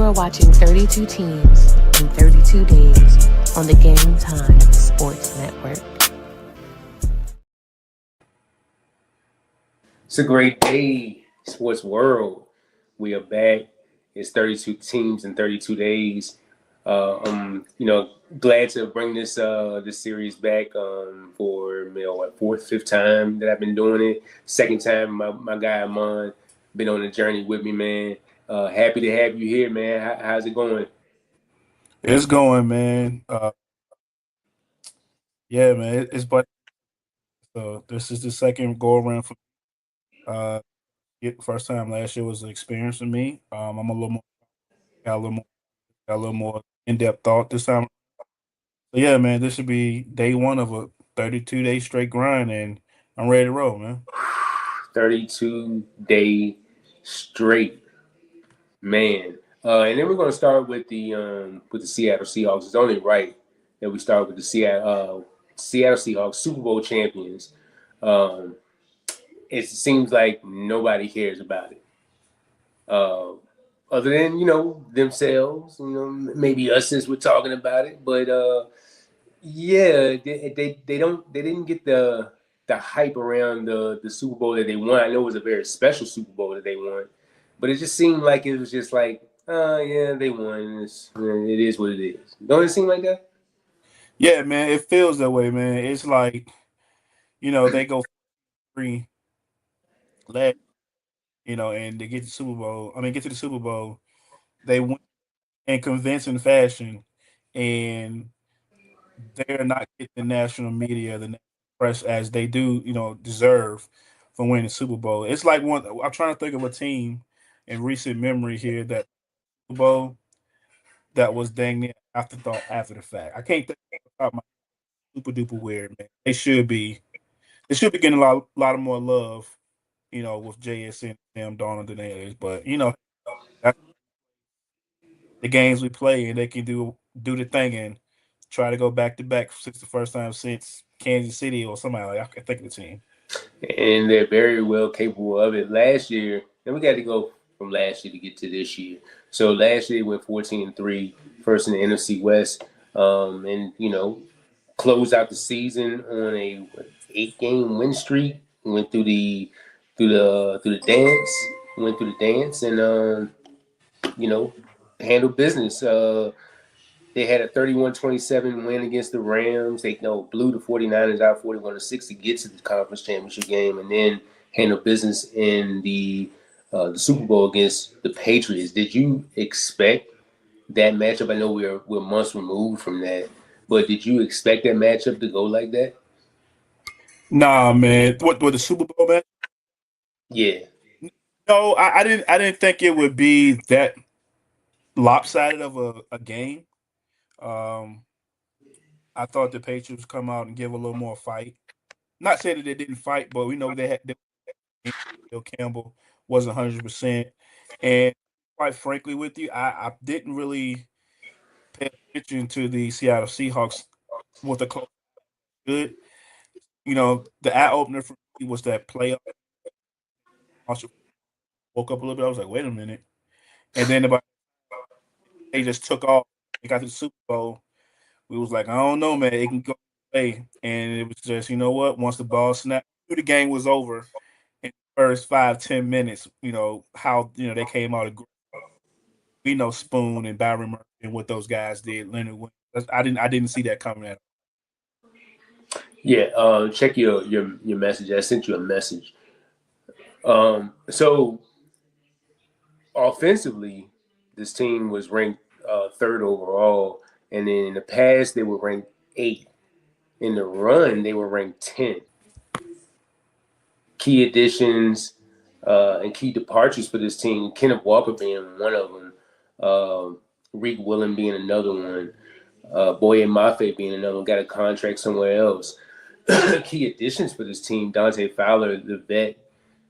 are watching 32 Teams in 32 Days on the Game Time Sports Network. It's a great day, sports world. We are back. It's 32 teams in 32 days. Glad to bring this series back for fourth, fifth time that I've been doing it. Second time, my guy Amon been on the journey with me, man. Happy to have you here, man. How's it going? It's going, man. Yeah, man. It's but this is the second go around for uh first time last year was an experience for me. I'm a little more got a little more in depth thought this time. So yeah, man, this should be day one of a 32-day straight grind, and I'm ready to roll, man. 32-day straight, man. And then we're gonna start with the Seattle Seahawks. It's only right that we start with the Seattle Seahawks, Super Bowl champions. Um, it seems like nobody cares about it, other than themselves. Maybe us since we're talking about it. But yeah, they didn't get the hype around the Super Bowl that they won. I know it was a very special Super Bowl that they won, but it just seemed like it was just like, yeah, they won. It is what it is. Don't it seem like that? Yeah, man, it feels that way, man. It's like they go free last, and they get the Super Bowl. I mean, get to the Super Bowl, they win in convincing fashion, and they're not getting the national media, the national press as they do, deserve for winning the Super Bowl. It's like one. I'm trying to think of a team in recent memory here that Super Bowl that was dang near afterthought after the fact. I can't think about my super duper weird, man. They should be getting a lot of more love, with JSN and them Donald than they is. But that's the games we play, and they can do the thing and try to go back to back since the first time since Kansas City or somebody like I can think of the team. And they're very well capable of it. Last year, and we got to go from last year to get to this year. So last year they went 14-3, first in the NFC West, and closed out the season on a 8-game win streak. Went through the dance, went through the dance, and you know handled business. They had a 31-27 win against the Rams. They blew the 49ers out 41-6 to get to the conference championship game, and then handled business in the Super Bowl against the Patriots. Did you expect that matchup? I know we're months removed from that, but did you expect that matchup to go like that? Nah, man. What the Super Bowl, man? Yeah. No, I didn't think it would be that lopsided of a game. Um, I thought the Patriots come out and give a little more fight. Not saying that they didn't fight, but we know Bill Campbell wasn't 100%. And quite frankly, with you, I didn't really pay attention to the Seattle Seahawks with the close good. The eye opener for me was that playoff. I woke up a little bit. I was like, wait a minute. And then about they just took off. They got to the Super Bowl. We was like, I don't know, man. It can go away. And it was just, you know what? Once the ball snapped, the game was over in the first 5-10 minutes. How they came out of. We know Spoon and Byron Murphy and what those guys did. Leonard, I didn't see that coming at. Yeah. Check your message. I sent you a message. So offensively, this team was ranked third overall, and then in the past they were ranked eighth. In the run, they were ranked 10th. Key additions and key departures for this team, Kenneth Walker being one of them, Reek Willen being another one, Boye Mafe being another one, got a contract somewhere else. Key additions for this team, Dante Fowler, the vet,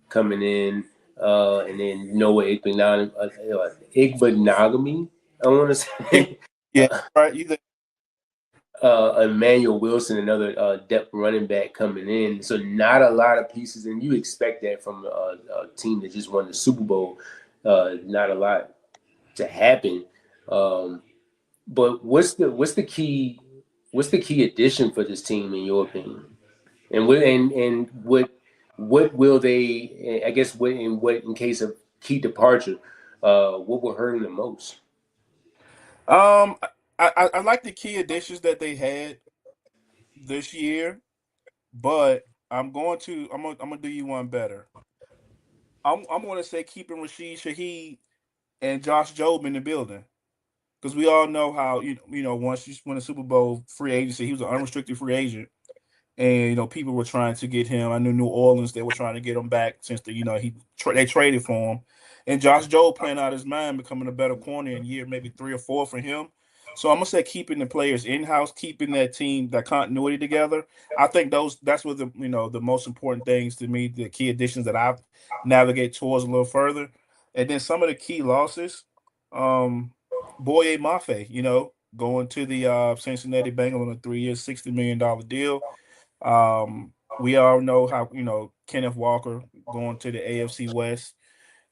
coming in, and then Noah Igbenogany, I want to say. Yeah, right. You Emmanuel Wilson, another depth running back coming in. So not a lot of pieces, and you expect that from a team that just won the Super Bowl. Not a lot. to happen. Um, but what's the key addition for this team in your opinion? And what will they? I guess what in case of key departure, what will hurt them the most? Um, I like the key additions that they had this year, but I'm gonna do you one better. I'm gonna say keeping Rashid Shaheed and Josh Jobe in the building because we all know how once you win a Super Bowl free agency, he was an unrestricted free agent, and people were trying to get him. I knew New Orleans, they were trying to get him back since they traded for him, and Josh Jobe playing out his mind, becoming a better corner in year maybe 3 or 4 for him. So I'm gonna say keeping the players in house, keeping that team, that continuity together. I think that's what the most important things to me, the key additions that I've navigate towards a little further, and then some of the key losses. Boye Mafe, going to the Cincinnati Bengals on a 3 year, $60 million deal. We all know how Kenneth Walker going to the AFC West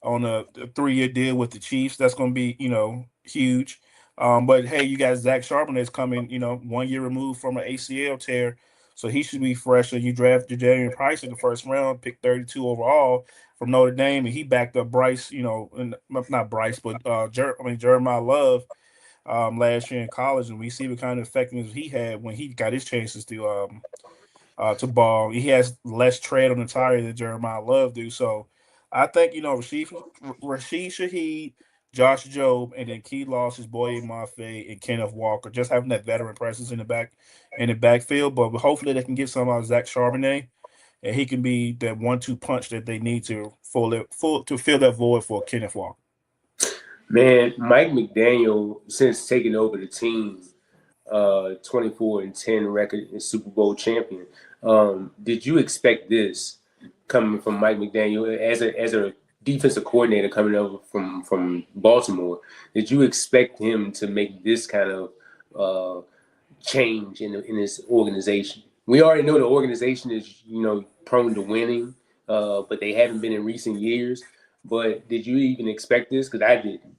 on a 3 year deal with the Chiefs. That's going to be huge. But hey, you got Zach Charbonnet is coming 1 year removed from an ACL tear, so he should be fresh. And you draft Jadarian Price in the first round, pick 32 overall from Notre Dame, and he backed up Bryce, and not Bryce, but Jeremiah Love last year in college, and we see what kind of effectiveness he had when he got his chances to ball. He has less tread on the tire than Jeremiah Love do. So I think Rashid Shaheed, Josh Jobe, and then key losses Boye Mafe and Kenneth Walker, just having that veteran presence in the backfield. But hopefully they can get some out of Zach Charbonnet, and he can be that 1-2 punch that they need to fill that void for Kenneth Walker. Man, Mike McDaniel, since taking over the team, 24-10 record and Super Bowl champion. Did you expect this coming from Mike McDaniel as a defensive coordinator coming over from Baltimore? Did you expect him to make this kind of change in his organization? We already know the organization is prone to winning, but they haven't been in recent years. But did you even expect this? Because I didn't.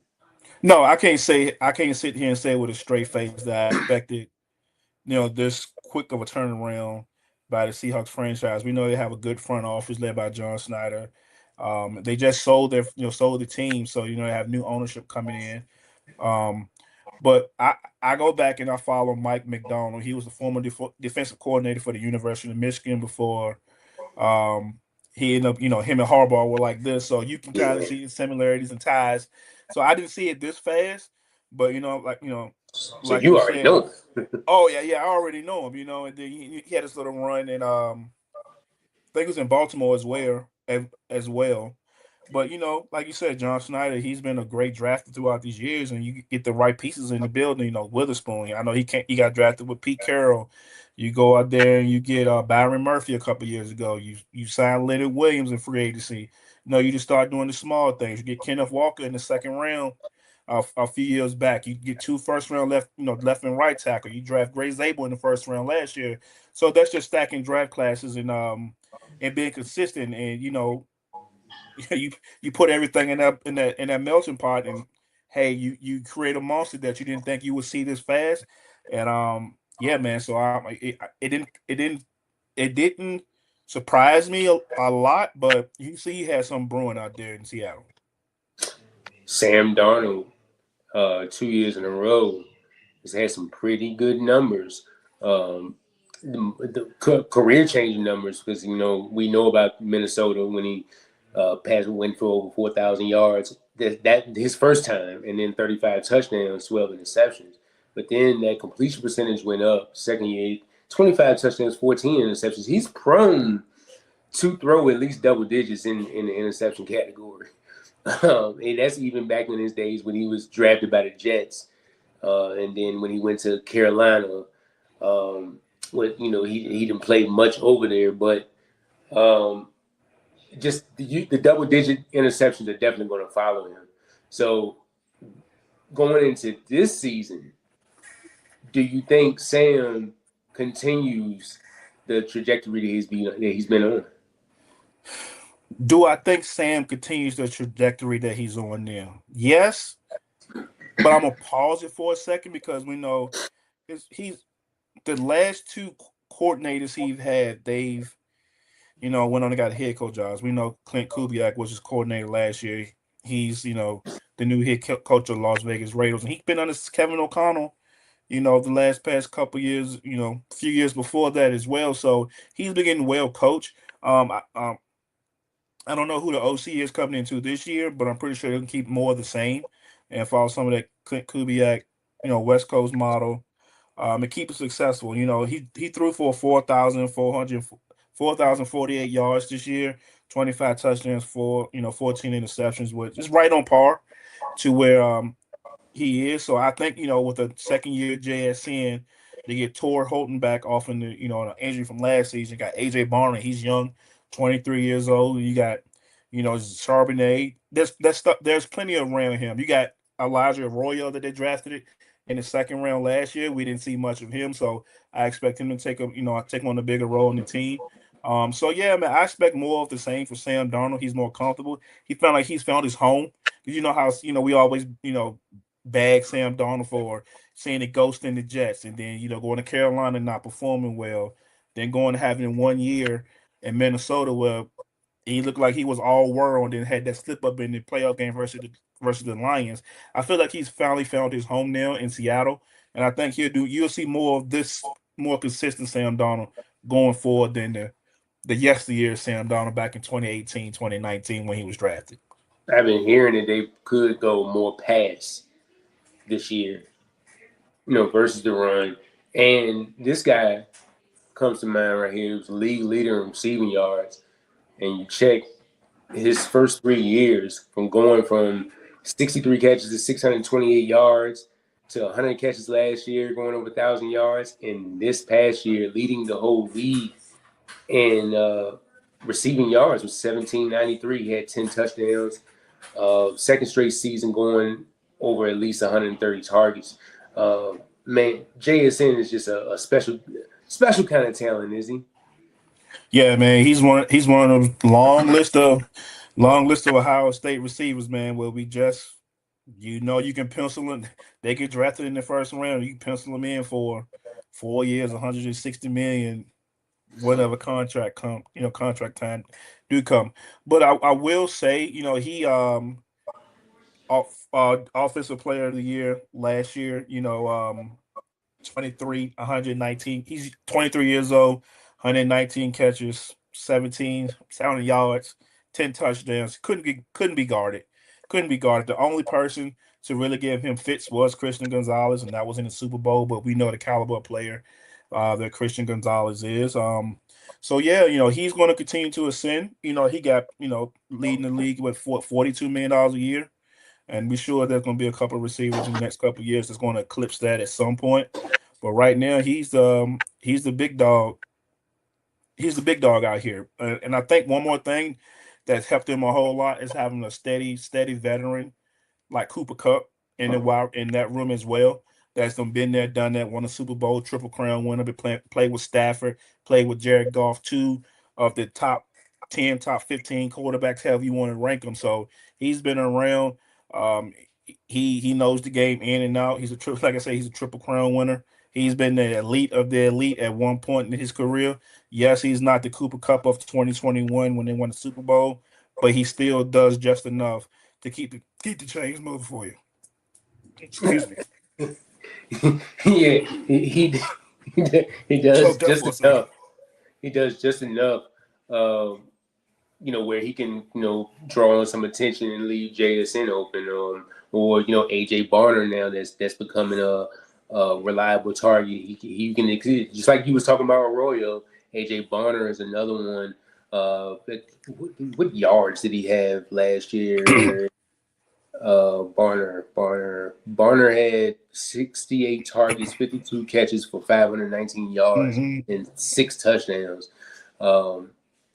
No, I can't sit here and say with a straight face that I expected this quick of a turnaround by the Seahawks franchise. We know they have a good front office led by John Snyder. They just sold the team, so they have new ownership coming in. Um, but I go back and I follow Mike McDonald. He was the former defensive coordinator for the University of Michigan before. Um, he ended up, him and Harbaugh were like this, so you can kind of Yeah. see the similarities and ties. So I didn't see it this fast, but So like you you already said, know. oh yeah, I already know him, and then he had this little run, and I think it was in Baltimore as well. But like you said, John Snyder, he's been a great drafter throughout these years, and you get the right pieces in the building. Witherspoon. I know he can't. He got drafted with Pete Carroll. You go out there and you get Byron Murphy a couple years ago. You sign Leonard Williams in free agency. You just start doing the small things. You get Kenneth Walker in the second round. A few years back, you get 2 first round left and right tackle. You draft Gray Zabel in the first round last year. So that's just stacking draft classes and being consistent. And you you put everything in that melting pot, and hey, you create a monster that you didn't think you would see this fast. And yeah, man. So it didn't surprise me a lot, but you see, he had some brewing out there in Seattle. Sam Darnold, 2 years in a row, has had some pretty good numbers. Um, the career changing numbers because we know about Minnesota when he went for over 4,000 yards. That his first time, and then 35 touchdowns, 12 interceptions. But then that completion percentage went up. Second year, 25 touchdowns, 14 interceptions. He's prone to throw at least double digits in the interception category. And that's even back in his days when he was drafted by the Jets, and then when he went to Carolina, he didn't play much over there, but um, just the double digit interceptions are definitely going to follow him. So going into this season, do you think Sam continues the trajectory that he's been on? Do I think Sam continues the trajectory that he's on now? Yes, But I'm gonna pause it for a second because we know he's the last two coordinators he's had. They've went on and got head coach jobs. We know Clint Kubiak was his coordinator last year. He's the new head coach of Las Vegas Raiders, and he's been under Kevin O'Connell. The past couple years. A few years before that as well. So he's been getting well coached. I don't know who the OC is coming into this year, but I'm pretty sure they can keep more of the same and follow some of that Clint Kubiak, West Coast model, and keep it successful. He threw for 4,048 yards this year, 25 touchdowns, 14 interceptions, which is right on par to where he is. So I think, with a second year JSN, they get Tor Holton back off in an injury from last season. Got AJ Barner, he's young, 23 years old. You got, Charbonnet. There's plenty around him. You got Elijah Arroyo that they drafted it in the second round last year. We didn't see much of him, so I expect him to take on a bigger role in the team. So yeah, man, I expect more of the same for Sam Darnold. He's more comfortable. He felt like he's found his home. Because how we always bag Sam Darnold for seeing the ghost in the Jets, and then going to Carolina not performing well, then going to having 1 year in Minnesota where he looked like he was all world, and then had that slip up in the playoff game versus the Lions. I feel like he's finally found his home now in Seattle, and I think you'll see more of this more consistent Sam Darnold going forward than the yesteryear Sam Darnold back in 2018, 2019 when he was drafted. I've been hearing that they could go more pass this year, versus the run. And this guy comes to mind right here. He was the league leader in receiving yards. And you check his first 3 years going from 63 catches to 628 yards to 100 catches last year, going over 1,000 yards. And this past year, leading the whole league in receiving yards was 1,793. He had 10 touchdowns. Second straight season going over at least 130 targets. Man, JSN is just a special kind of talent, is he? Yeah, man, he's one of those long list of Ohio State receivers, man. Where we just you can pencil in. They get drafted in the first round. You can pencil them in for 4 years, 160 million, whatever contract contract time do come. But I will say, he offensive player of the year last year. 23, 119. He's 23 years old, 119 catches, 17 yards, 10 touchdowns. Couldn't be guarded. Couldn't be guarded. The only person to really give him fits was Christian Gonzalez, and that was in the Super Bowl. But we know the caliber of player that Christian Gonzalez is. So yeah, he's going to continue to ascend. He got leading the league with $42 million a year. And we're sure there's going to be a couple of receivers in the next couple of years that's going to eclipse that at some point. But right now, he's the big dog. He's the big dog out here. And I think one more thing that's helped him a whole lot is having a steady veteran like Cooper Kupp in that room as well. That's been there, done that, won a Super Bowl, Triple Crown winner, played with Stafford, played with Jared Goff, 2 of the top 10, top 15 quarterbacks, however you want to rank them. So he's been around. He knows the game in and out. He's a Triple Crown winner. He's been the elite of the elite at one point in his career. Yes, he's not the Cooper Kupp of 2021 when they won the Super Bowl, but he still does just enough to keep the chains moving for you. Excuse me. Yeah, he does just enough. He does just enough. Where he can, draw on some attention and leave JSN open, or AJ Barner now that's becoming a reliable target. He can exceed, just like you was talking about Arroyo. AJ Barner is another one. What yards did he have last year? Barner had 68 targets, 52 catches for 519 yards and 6 touchdowns. And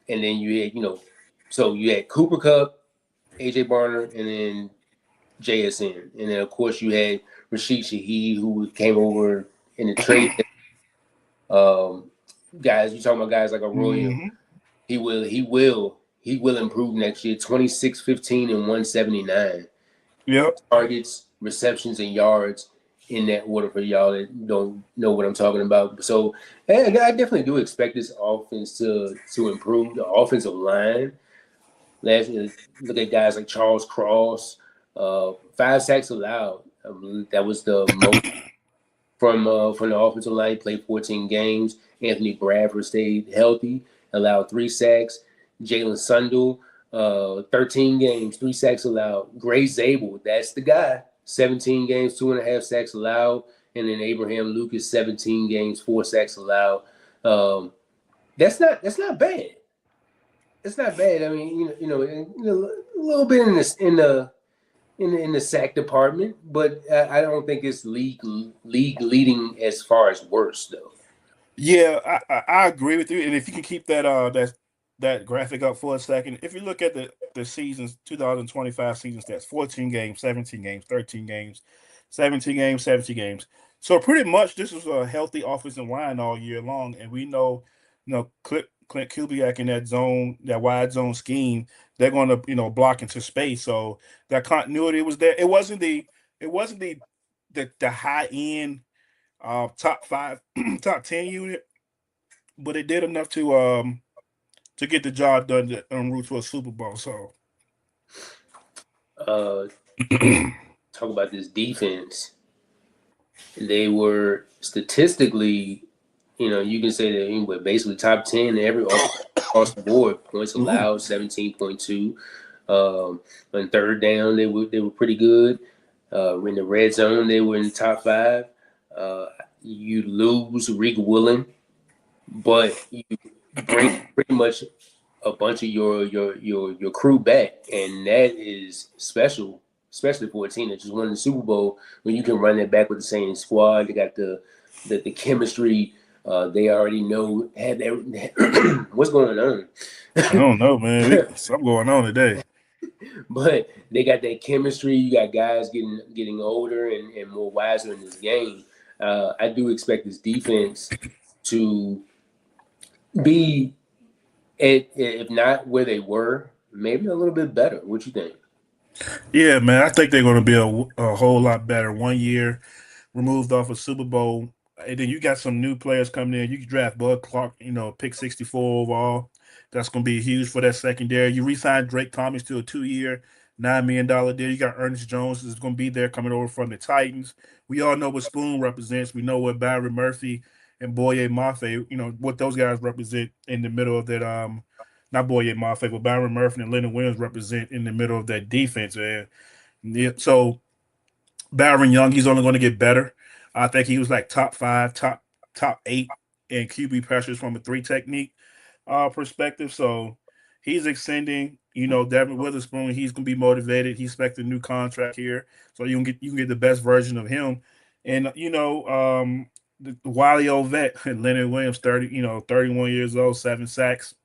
then you had, so you had Cooper Kupp, AJ Barner, and then JSN. And then, of course, you had Rashid Shaheed, who came over in the trade. Guys, you talking about guys like Arroyo. He will improve next year. 26, 15, and 179. Yep. Targets, receptions and yards in that order for y'all that don't know what I'm talking about. So I definitely do expect this offense to improve. The offensive line. Last year, look at guys like Charles Cross, 5 sacks allowed. That was the most from the offensive line. Played 14 games. Anthony Bradford stayed healthy, allowed 3 sacks. Jalen Sundle, 13 games, 3 sacks allowed. Gray Zabel, that's the guy. 17 games, 2.5 sacks allowed. And then Abraham Lucas, 17 games, 4 sacks allowed. That's not bad. It's not bad. I mean, a little bit in the sack department, but I don't think it's league leading as far as worst though. Yeah, I agree with you. And if you can keep that graphic up for a second, if you look at the seasons, 2025 season stats, 14 games, 17 games, 13 games, 17 games, 17 games. So pretty much this was a healthy offensive line all year long, and we know, Clint Kubiak in that zone, that wide zone scheme, they're going to block into space. So that continuity was there. It wasn't the high end top 5, top 10 unit, but it did enough to get the job done en route to a Super Bowl. So Uh, talk about this defense. They were statistically, you can say that they were basically top 10 across the board. Points allowed, 17.2. On third down, they were pretty good. In the red zone, they were in the top 5. You lose Rick Willen, but you bring pretty much a bunch of your crew back, and that is special, especially for a team that just won the Super Bowl. When you can run that back with the same squad, they got the chemistry. They already know have that. What's going on? I don't know, man. Something going on today. But they got that chemistry. You got guys getting older and more wiser in this game. I do expect this defense to be, if not where they were, maybe a little bit better. What you think? Yeah, man. I think they're going to be a whole lot better. 1 year removed off a Super Bowl, and then you got some new players coming in. You can draft Bud Clark, pick 64 overall. That's going to be huge for that secondary. You re-signed Drake Thomas to a 2-year, $9 million deal. You got Ernest Jones is going to be there coming over from the Titans. We all know what Spoon represents. We know what Byron Murphy and Boye Mafe, what those guys represent in the middle of that. Not Boye Mafe, but Byron Murphy and Leonard Williams represent in the middle of that defense, man. Yeah, so Byron Young, he's only going to get better. I think he was like top 5, top 8 in QB pressures from a 3 technique perspective. So he's extending. Devin Witherspoon, he's going to be motivated. He's expecting a new contract here, so you can get the best version of him. And the wily old vet Leonard Williams, 31 years old, 7 sacks.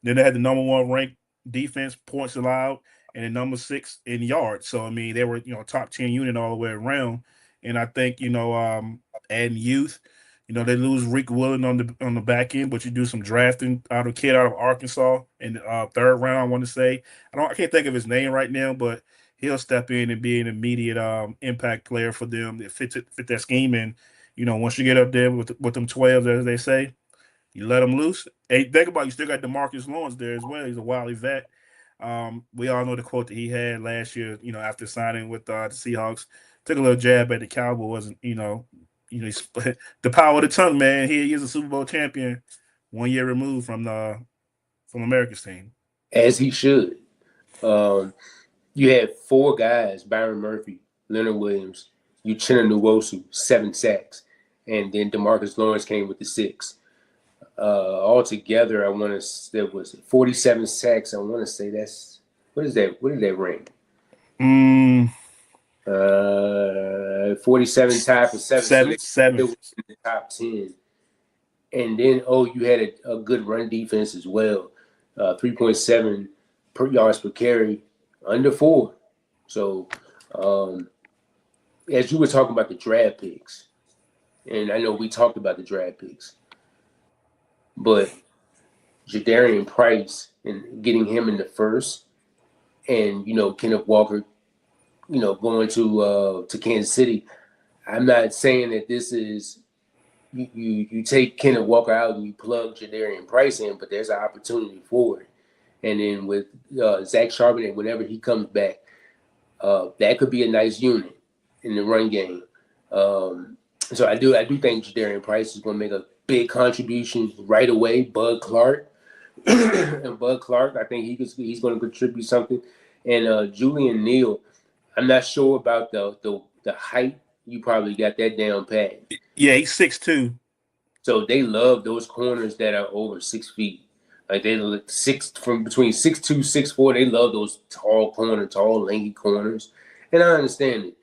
Then they had the number 1 ranked defense points allowed and the number 6 in yards. So I mean, they were top 10 unit all the way around. And I think adding youth, they lose Rick Willen on the back end, but you do some drafting out of kid out of Arkansas in the 3rd round. I want to say I can't think of his name right now, but he'll step in and be an immediate impact player for them that fit that scheme. And once you get up there with them 12s, as they say, you let him loose. Hey, think about it, you still got DeMarcus Lawrence there as well. He's a wily vet. We all know the quote that he had last year, after signing with the Seahawks. Took a little jab at the Cowboys, and he's the power of the tongue, man. He is a Super Bowl champion, 1 year removed from America's team. As he should. You had 4 guys: Byron Murphy, Leonard Williams, Uchenna Nwosu, 7 sacks, and then DeMarcus Lawrence came with the 6. Altogether, I want to. There was 47 sacks. I want to say that's what is that? What did that rank? 47 tied for 7. Seven. It was in the top 10. And then you had a good run defense as well. 3.7 yards per carry, under 4. So, as you were talking about the draft picks, and I know we talked about the draft picks, but Jadarian Price and getting him in the 1st, and Kenneth Walker going to Kansas City. I'm not saying that this is you take Kenneth Walker out and you plug Jadarian Price in, but there's an opportunity for it. And then with Zach Charbonnet, whenever he comes back, that could be a nice unit in the run game. So I do think Jadarian Price is going to make a big contribution right away. Bud Clark, I think he's going to contribute something. And Julian Neal, I'm not sure about the height. You probably got that down pat. Yeah, he's 6'2". So they love those corners that are over 6 feet. Like they look from between 6'2", 6'4". They love those tall, lanky corners, and I understand it.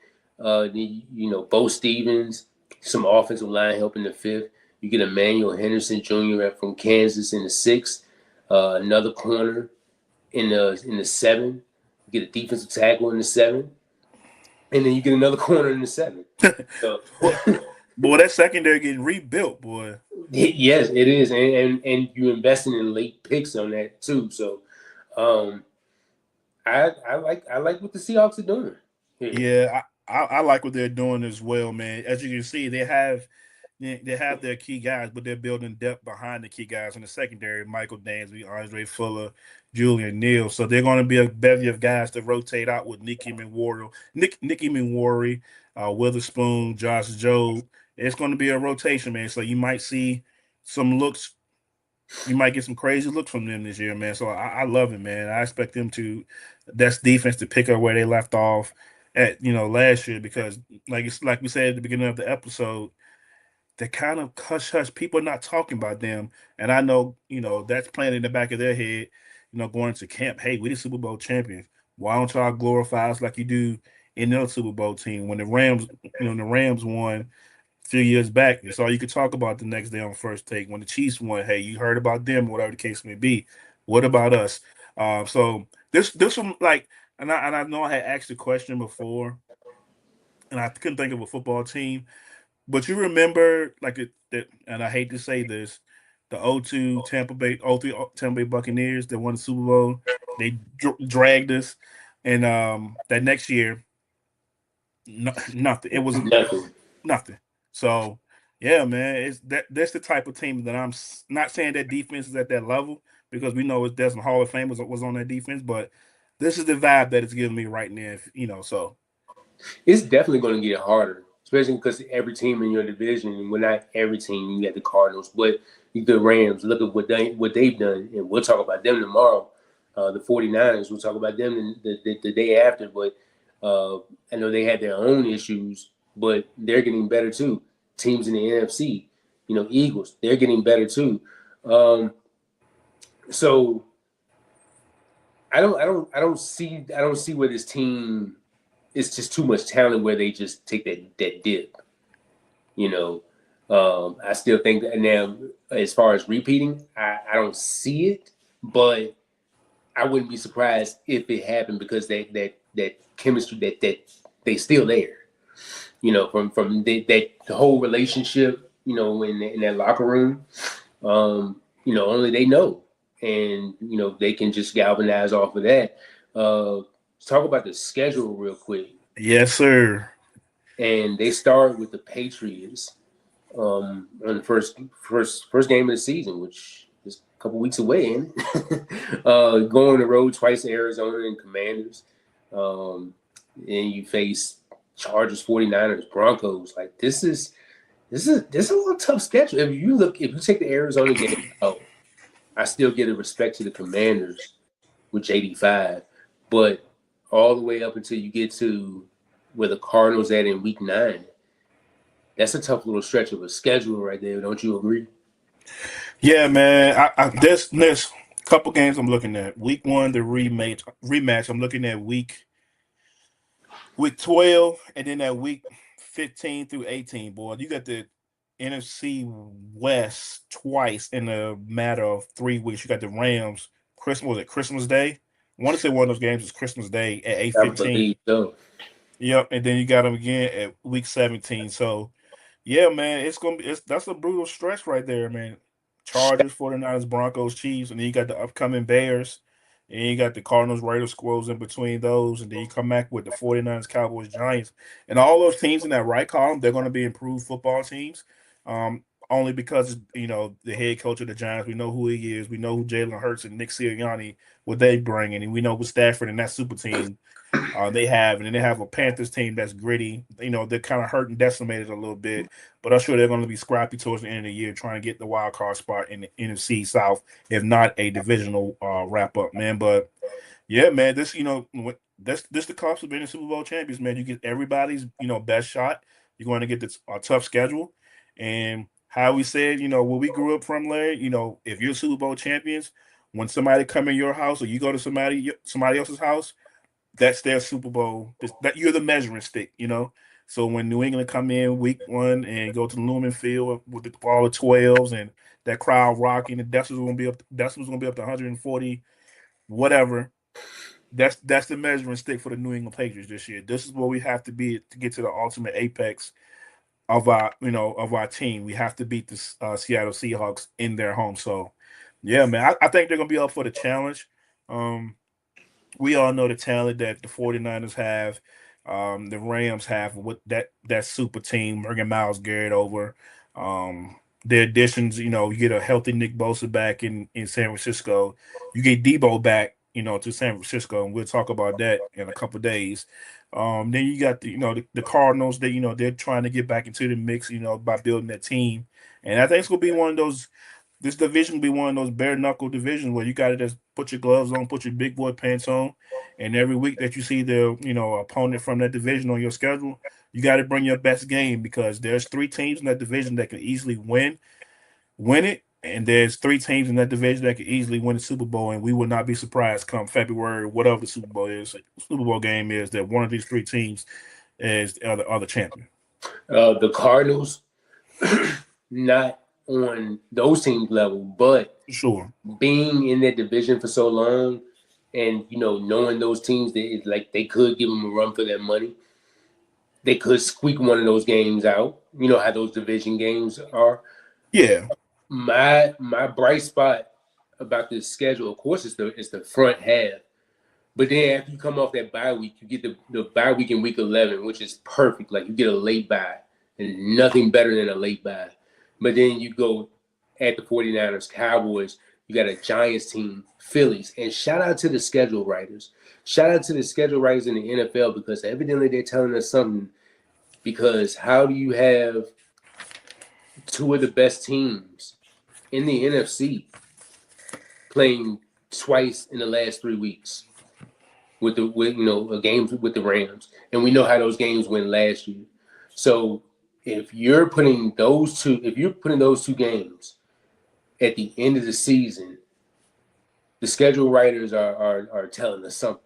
Bo Stevens, some offensive line help in the fifth. You get Emmanuel Henderson Jr. from Kansas in the sixth. Another corner in the seven. You get a defensive tackle in the seven, and then you get another corner in the seven. So, boy, that secondary getting rebuilt, boy. Yes, it is, and you're investing in late picks on that too. So, I like what the Seahawks are doing. Yeah, I like what they're doing as well, man. As you can see, they have their key guys, but they're building depth behind the key guys in the secondary: Michael Dansby, Andre Fuller, Julian Neal. So they're going to be a bevy of guys to rotate out with Nicky Minwori, Witherspoon, Josh Jobe. It's going to be a rotation, man. So you might see some looks. You might get some crazy looks from them this year, man. So I love it, man. I expect them to that's defense to pick up where they left off at last year, because like we said at the beginning of the episode, they kind of hush hush. People are not talking about them, and I know that's playing in the back of their head. Going to camp, hey, we the Super Bowl champions. Why don't y'all glorify us like you do in the Super Bowl team? When the Rams won a few years back, it's all you could talk about the next day on First Take. When the Chiefs won, hey, you heard about them, whatever the case may be. What about us? So this one, like, and I know I had asked the question before, and I couldn't think of a football team, but you remember and I hate to say this, the 02 03 Tampa Bay Buccaneers that won the Super Bowl. They dragged us, and that next year, nothing. It was nothing. So, yeah, man, that's the type of team that I'm not saying that defense is at that level, because we know there's some Hall of Famers was on that defense, but this is the vibe that it's giving me right now. So it's definitely going to get harder, especially because every team in your division, and well, not every team, you got the Cardinals, but the Rams, look at what they've done, and we'll talk about them tomorrow. The 49ers, we'll talk about them the day after, but I know they had their own issues, but they're getting better too. Teams in the NFC, Eagles, they're getting better too. So I don't see where this team, it's just too much talent where they just take that dip. I still think that now, as far as repeating, I don't see it, but I wouldn't be surprised if it happened, because that chemistry that they still there. From the whole relationship, in that locker room, only they know, and they can just galvanize off of that. Let's talk about the schedule real quick. Yes, sir. And they start with the Patriots on the first game of the season, which is a couple weeks away, ain't it? Going on the road twice to Arizona and Commanders, and you face Chargers, 49ers, Broncos. Like this is a little tough schedule. If you take the Arizona game out, I still get a respect to the Commanders with 85, but all the way up until you get to where the Cardinals at in week 9, that's a tough little stretch of a schedule right there. Don't you agree? Yeah, man. There's a couple games I'm looking at. Week 1, the rematch. I'm looking at week 12, and then that week 15 through 18. Boy, you got the NFC West twice in a matter of 3 weeks. You got the Rams. Christmas Day? I want to say one of those games is Christmas Day at 8:15. So. Yep, and then you got them again at week 17. So, yeah, man, that's a brutal stretch right there, man. Chargers, 49ers, Broncos, Chiefs, and then you got the upcoming Bears, And you got the Cardinals, Raiders, Squirrels in between those. And then you come back with the 49ers, Cowboys, Giants. And all those teams in that right column, they're going to be improved football teams. Only because, the head coach of the Giants, we know who he is. We know who Jalen Hurts and Nick Sirianni, what they bring. And we know what Stafford and that super team they have. And then they have a Panthers team that's gritty. They're kind of hurt and decimated a little bit. But I'm sure they're going to be scrappy towards the end of the year trying to get the wild card spot in the NFC South, if not a divisional wrap up, man. But yeah, man, this the cost of being a Super Bowl champions, man. You get everybody's best shot. You're going to get this tough schedule, and how we said, where we grew up from, Larry. If you're Super Bowl champions, when somebody come in your house or you go to somebody else's house, that's their Super Bowl. That you're the measuring stick. So when New England come in week one and go to the Lumen Field with all the 12s and that crowd rocking, the decibels gonna be up to 140, whatever. That's the measuring stick for the New England Patriots this year. This is where we have to be to get to the ultimate apex of our team. We have to beat the Seattle Seahawks in their home. So, yeah, man, I think they're gonna be up for the challenge. We all know the talent that the 49ers have, the Rams have with that super team, bringing Miles Garrett over. The additions, you get a healthy Nick Bosa back in San Francisco. You get Debo back, to San Francisco, and we'll talk about that in a couple of days. Then you got the Cardinals that they're trying to get back into the mix, by building that team. And I think it's gonna be one of those. This division will be one of those bare knuckle divisions where you got to just put your gloves on, put your big boy pants on, and every week that you see the opponent from that division on your schedule, you got to bring your best game, because there's 3 teams in that division that can easily win it, and there's 3 teams in that division that can easily win the Super Bowl, and we would not be surprised come February, whatever the Super Bowl game is, that one of these 3 teams is the other champion. The Cardinals, not on those teams level, but Sure. being in that division for so long, and knowing those teams, that like they could give them a run for their money. They could squeak one of those games out. You know how those division games are. Yeah. My bright spot about this schedule, of course, is the front half. But then after you come off that bye week, you get the bye week in week 11, which is perfect. Like you get a late bye, and nothing better than a late bye. But then you go at the 49ers, Cowboys, you got a Giants team, Phillies. And shout out to the schedule writers. Shout out to the schedule writers in the NFL, because evidently they're telling us something. Because how do you have 2 of the best teams in the NFC playing twice in the last 3 weeks with a games with the Rams? And we know how those games went last year. So if you're putting those two games at the end of the season, the schedule writers are telling us something.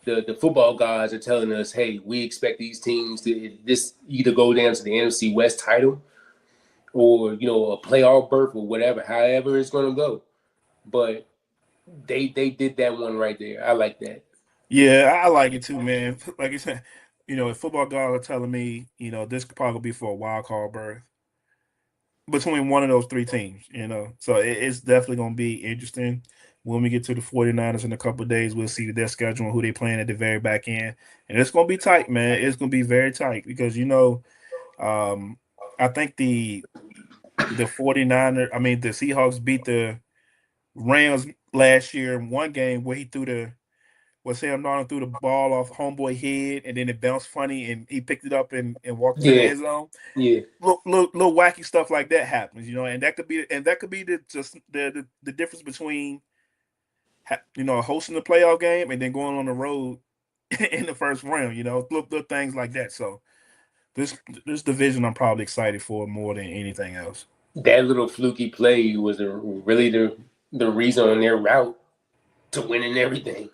The football guys are telling us, hey, we expect these teams to this either go down to the NFC West title or a playoff berth or whatever, however it's going to go. But they did that one right there. I like that. Yeah, I like it too, man. Like you said, if football guys are telling me, this could probably be for a wild card berth between one of those 3 teams. So it's definitely going to be interesting. When we get to the 49ers in a couple of days, we'll see their schedule and who they playing at the very back end. And it's going to be tight, man. It's going to be very tight because, I think the 49ers, the Seahawks beat the Rams last year in one game where Sam Darnold threw the ball off homeboy head and then it bounced funny and he picked it up and walked to the end zone. Yeah. Little wacky stuff like that happens, and that could be the difference between hosting the playoff game and then going on the road in the first round, little things like that. So this division I'm probably excited for more than anything else. That little fluky play was really the reason on their route to winning everything.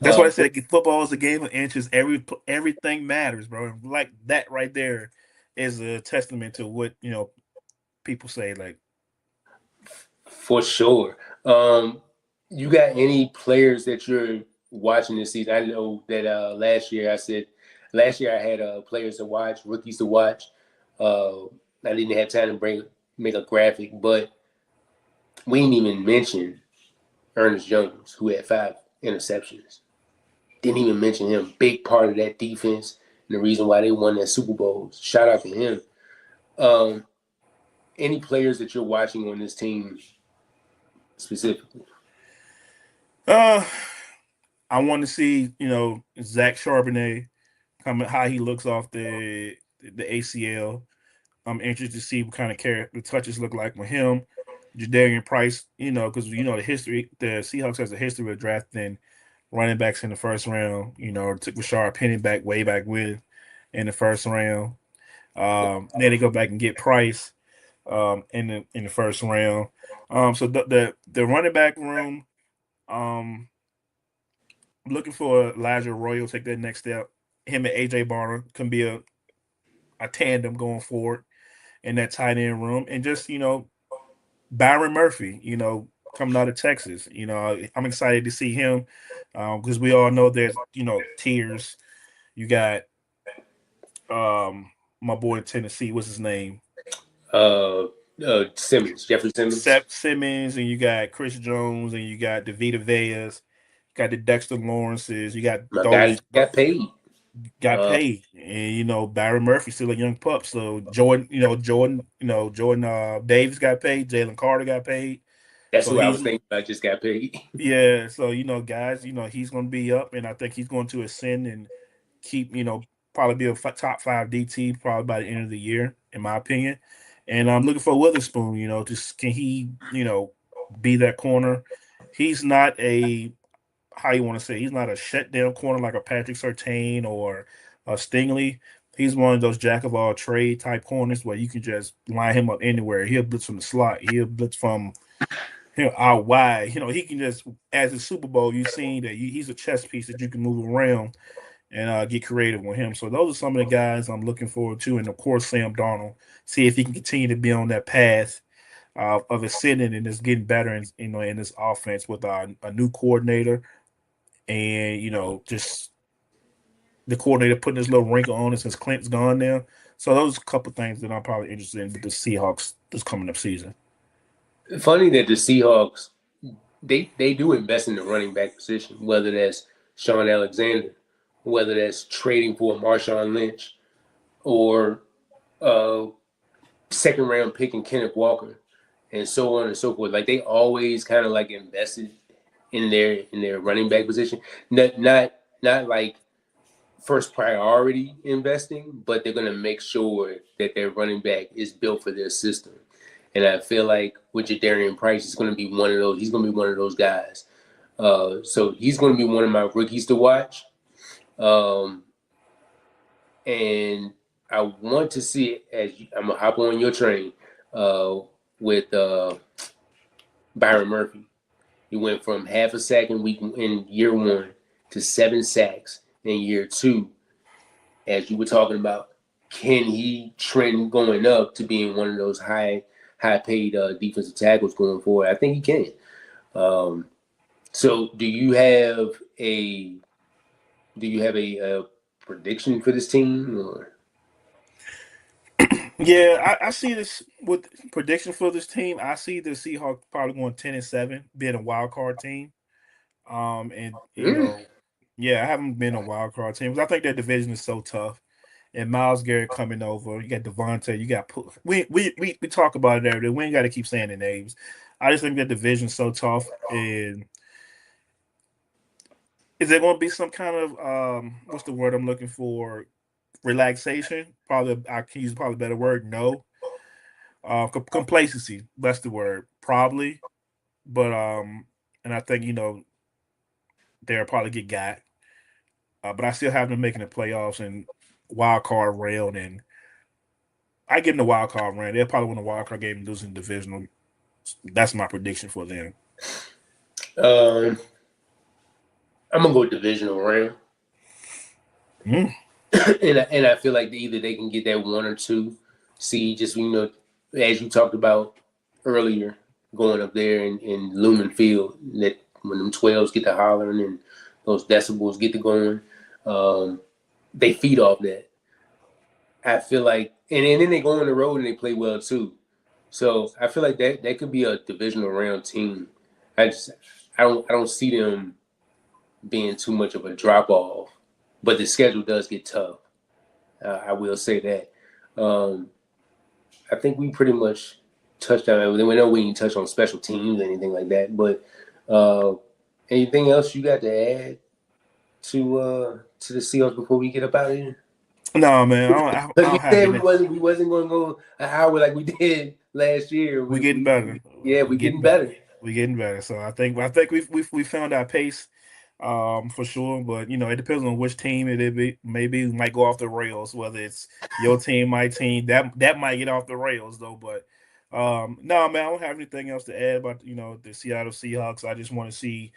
That's why I said football is a game of inches. Everything matters, bro. Like that right there is a testament to what people say. Like, for sure. You got any players that you're watching this season? I know that last year I had players to watch, rookies to watch. I didn't have time to make a graphic, but we didn't even mention Ernest Jones, who had 5 interceptions. Didn't even mention him. Big part of that defense and the reason why they won that Super Bowl. Shout out to him. Any players that you're watching on this team specifically? I want to see, Zach Charbonnet coming, how he looks off the ACL. I'm interested to see what kind of the touches look like with him. Jadarian Price, because the history, the Seahawks has a history of drafting running backs in the first round. Took Rashard Penny way back when in the first round. Then they go back and get Price in the first round. So the running back room, I'm looking for Elijah Arroyo to take that next step. Him and AJ Barner can be a tandem going forward in that tight end room, and just Byron Murphy, coming out of Texas. I'm excited to see him because we all know there's tiers. You got my boy in Tennessee. What's his name? Simmons, Jeffrey Simmons. Seth Simmons, and you got Chris Jones, and you got DeVita Veyes, you got the Dexter Lawrences, you got My those guy got paid. And Byron Murphy still a young pup. So Jordan Davis got paid, Jalen Carter got paid. That's so who I was thinking about, just got paid. Yeah, so guys, he's going to be up, and I think he's going to ascend and keep, probably be a top 5 DT probably by the end of the year, in my opinion. And I'm looking for Witherspoon. Just can he, be that corner? He's not a he's not a shutdown corner like a Patrick Surtain or a Stingley. He's one of those jack of all trade type corners where you can just line him up anywhere. He'll blitz from the slot. He'll blitz from out wide. He can just, as a Super Bowl, you've seen that he's a chess piece that you can move around and get creative with him. So those are some of the guys I'm looking forward to. And, of course, Sam Darnold. See if he can continue to be on that path of ascending and just getting better in this offense with a new coordinator. And, just the coordinator putting his little wrinkle on it since Clint's gone now. So those are a couple of things that I'm probably interested in with the Seahawks this coming up season. Funny that the Seahawks, they do invest in the running back position, whether that's Sean Alexander, whether that's trading for Marshawn Lynch, or second-round pick in Kenneth Walker, and so on and so forth. Like, they always kind of like invested in their running back position. Not like first priority investing, but they're going to make sure that their running back is built for their system. And I feel like with Jadarian Price, he's going to be one of those. He's going to be one of those guys. So he's going to be one of my rookies to watch. And I want to see it I'm going to hop on your train with Byron Murphy. He went from half a sack in year 1 to 7 sacks in year 2. As you were talking about, can he trend going up to being one of those high-paid defensive tackles going forward? I think he can. So, do you have a prediction for this team? Or? Yeah, I see this with prediction for this team. I see the Seahawks probably going 10-7, being a wild card team. I haven't been a wild card team because I think that division is so tough. And Myles Garrett coming over, you got Devontae, you got we talk about it every day. We ain't got to keep saying the names. I just think that division's so tough. And is there going to be some kind of what's the word I'm looking for? Relaxation? Probably, I can use probably a better word. No. Complacency. That's the word. Probably, but and I think they'll probably get got. But I still have them making the playoffs and wild card round, and I give them the wild card round. They'll probably win the wild card game and losing the divisional. That's my prediction for them. I'm gonna go divisional round, and I feel like either they can get that 1 or 2 seed. Just as you talked about earlier, going up there in Lumen Field, that when them 12s get to hollering and those decibels get to going, they feed off that. I feel like, and then they go on the road and they play well too. So I feel like that could be a divisional round team. I I don't see them being too much of a drop off, but the schedule does get tough. I will say that. I think we pretty much touched on it. We know we didn't touch on special teams or anything like that, but anything else you got to add to the Seahawks before we get up out of here? No, man, I Because we don't have said any. we wasn't going to go an hour like we did last year. We're getting better. Yeah, we're getting better. We're getting better. So I think we found our pace, for sure. But it depends on which team it be. Maybe we might go off the rails. Whether it's your team, my team, that might get off the rails though. But no, man, I don't have anything else to add about the Seattle Seahawks. I just want to see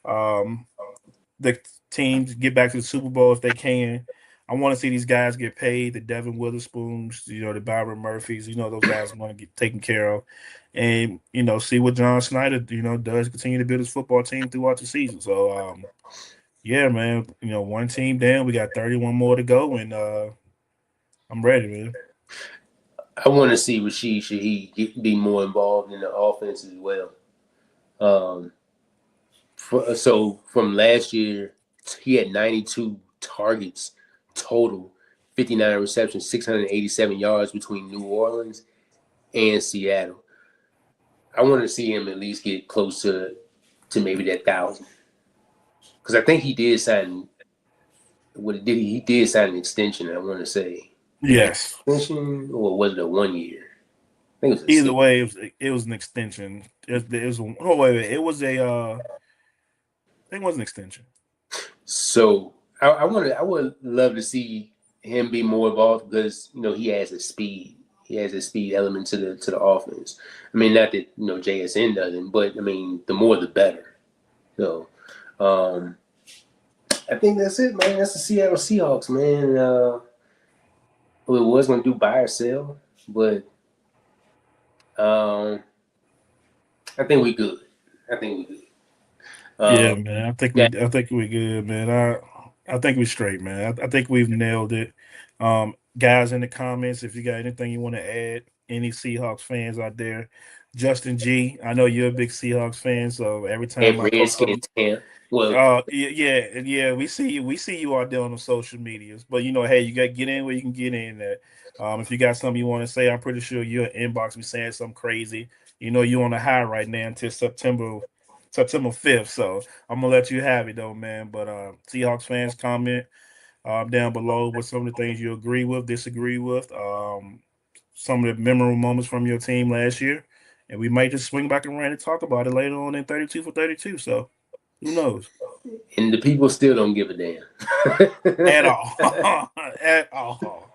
the teams get back to the Super Bowl if they can. I want to see these guys get paid, the Devin Witherspoons, the Byron Murphys, those guys want to get taken care of. And, see what John Snyder, does continue to build his football team throughout the season. So, yeah, man, one team down. We got 31 more to go, and I'm ready, man. I want to see Rashid Shaheed be more involved in the offense as well. So from last year, he had 92 targets total, 59 receptions, 687 yards between New Orleans and Seattle. I want to see him at least get close to maybe that 1,000, because I think he did sign. He did sign an extension. I want to say Yes, extension, or was it a 1 year? I think it was either way, it was an extension. It was wait, it was I think it was an extension. So I would love to see him be more involved, because he has a speed. He has a speed element to the offense. I mean, not that JSN doesn't, but I mean, the more the better. So I think that's it, man. That's the Seattle Seahawks, man. We was gonna do buy or sell, but I think we good. Yeah, man. I think we're good, man. I think we're straight, man. I think we've nailed it. Guys in the comments, if you got anything you want to add, any Seahawks fans out there, Justin G, I know you're a big Seahawks fan, so every time I post something, yeah, we see you out there on the social medias. But hey, you got to get in where you can get in there. If you got something you want to say, I'm pretty sure you'll inbox me saying something crazy. You're on the high right now until September 5th. So I'm gonna let you have it though, man. But Seahawks fans, comment down below what some of the things you agree with, disagree with, some of the memorable moments from your team last year, and we might just swing back around and talk about it later on in 32 for 32. So who knows? And the people still don't give a damn at all. At all.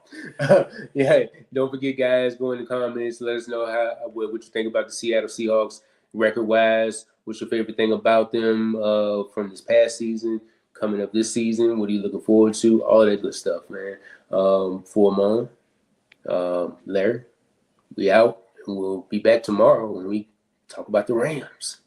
Yeah, don't forget, guys, go in the comments. Let us know what you think about the Seattle Seahawks record-wise. What's your favorite thing about them from this past season, coming up this season? What are you looking forward to? All that good stuff, man. For Amon, Larry, we out, and we'll be back tomorrow when we talk about the Rams.